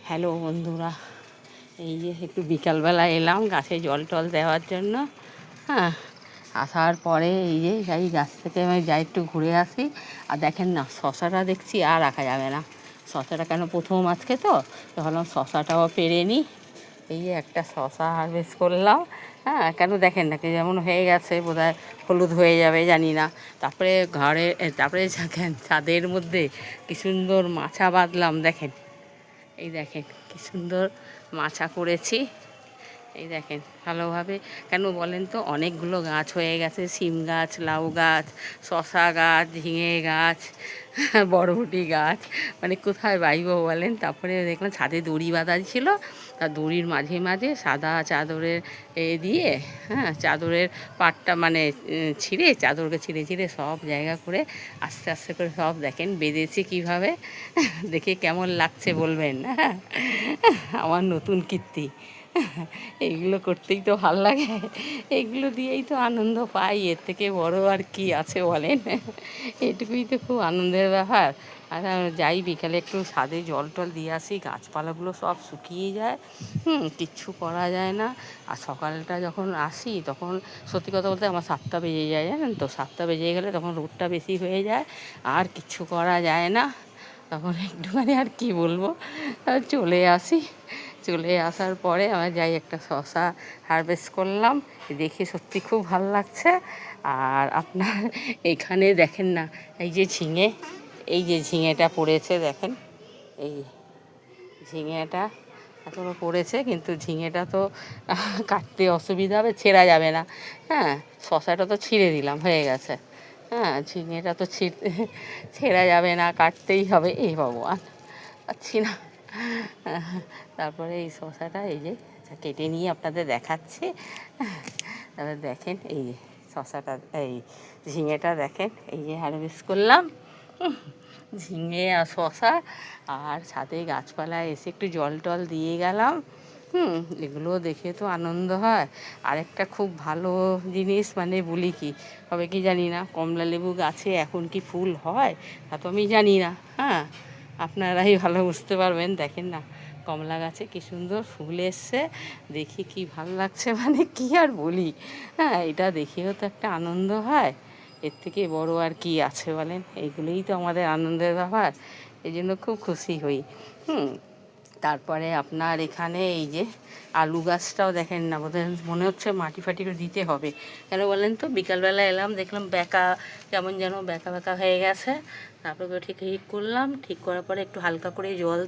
Hello বন্ধুরা, এই যে একটু বিকালবেলা এলাম গাছে জল টল দেওয়ার জন্য। হ্যাঁ, আসার পরে এই যে এই গাছ থেকে আমি যাই একটু ঘুরে আসি। আর দেখেন না, শশাটা দেখছি আর রাখা যাবে না। শশাটা কেন প্রথম আজকে তো ভাবলাম শশাটাও পেরে নিই। এই যে একটা শশা হারভেস্ট করলাম। হ্যাঁ, কেন দেখেন না যেমন হয়ে গেছে, বোধহয় হলুদ হয়ে যাবে জানি না। তারপরে তারপরে দেখেন ছাদের মধ্যে কি সুন্দর মাছা বাঁধলাম। দেখেন, এই দেখেন কি সুন্দর মাছা করেছি। এই দেখেন ভালোভাবে, কেন বলেন তো, অনেকগুলো গাছ হয়ে গেছে, সিম গাছ, লাউ গাছ, শশা গাছ, ঝিঙে গাছ, বরবটি গাছ, মানে কোথায় বাইব বলেন। তারপরে দেখলাম ছাদে দড়ি বাঁধা ছিল, তার দড়ির মাঝে মাঝে সাদা চাদরের দিয়ে, হ্যাঁ, চাদরের পাটটা মানে ছিঁড়ে, চাদরকে ছিঁড়ে ছিঁড়ে সব জায়গা করে আস্তে আস্তে করে সব দেখেন বেঁধেছি কীভাবে। দেখে কেমন লাগছে বলবেন। হ্যাঁ, আমার নতুন কীর্তি। এইগুলো করতেই তো ভাল লাগে, এগুলো দিয়েই তো আনন্দ পাই, এর থেকে বড় আর কি আছে বলেন। এটুকুই তো খুব আনন্দের ব্যাপার। আর যাই বিকালে একটু ছাদে জল টল দিয়ে আসি, গাছপালাগুলো সব শুকিয়ে যায়, কিচ্ছু করা যায় না। আর সকালটা যখন আসি তখন সত্যি কথা বলতে আমার 7টা বেজে যায়, জানেন তো। 7টা বেজে গেলে তখন রোদটা বেশি হয়ে যায়, আর কিচ্ছু করা যায় না। তখন একটুখানি আর কি বলবো, চলে আসি। চলে আসার পরে আমরা যাই একটা শশা হারভেস্ট করলাম, দেখে সত্যি খুব ভালো লাগছে। আর আপনার এখানে দেখেন না, এই যে ঝিঙে, এই যে ঝিঙেটা পড়েছে দেখেন, এই ঝিঙেটা এখনও পড়েছে, কিন্তু ঝিঙেটা তো কাটতে অসুবিধা হবে, ছেঁড়া যাবে না। হ্যাঁ, শশাটা তো ছিঁড়ে দিলাম, হয়ে গেছে। হ্যাঁ, ঝিঙেটা তো ছেঁড়া যাবে না, কাটতেই হবে। এই ভগবান, পাচ্ছি না। তারপরে এই শশাটা এই যে কেটে নিয়ে আপনাদের দেখাচ্ছি। তারপরে দেখেন এই যে শশাটা, এই ঝিঙেটা দেখেন, এই যে হারভেস্ট করলাম। ঝিঙে আর শশা, আর ছাদে গাছপালায় এসে একটু জল টল দিয়ে গেলাম। এগুলো দেখে তো আনন্দ হয়। আরেকটা খুব ভালো জিনিস, মানে বলি কি হবে কি জানি না, কমলা লেবু গাছে এখন কি ফুল হয় তা তো আমি জানি না। হ্যাঁ, আপনারাই ভালো বুঝতে পারবেন। দেখেন না, কমলা গাছে কি সুন্দর ফুল এসছে, দেখি কি ভালো লাগছে, মানে কি আর বলি। হ্যাঁ, এটা দেখেও তো একটা আনন্দ হয়, এর থেকে বড় আর কি আছে বলেন। এইগুলোই তো আমাদের আনন্দের ব্যাপার, এই জন্য খুব খুশি হই। তারপরে আপনার এখানে এই যে আলু গাছটাও দেখেন না, বোধহয় মনে হচ্ছে মাটি ফাটিও দিতে হবে। কেন বলেন তো, বিকালবেলা এলাম দেখলাম বেঁকা, কেমন যেন বেঁকা বেঁকা হয়ে গেছে। তারপরে ঠিক করলাম, ঠিক করার পরে একটু হালকা করে জল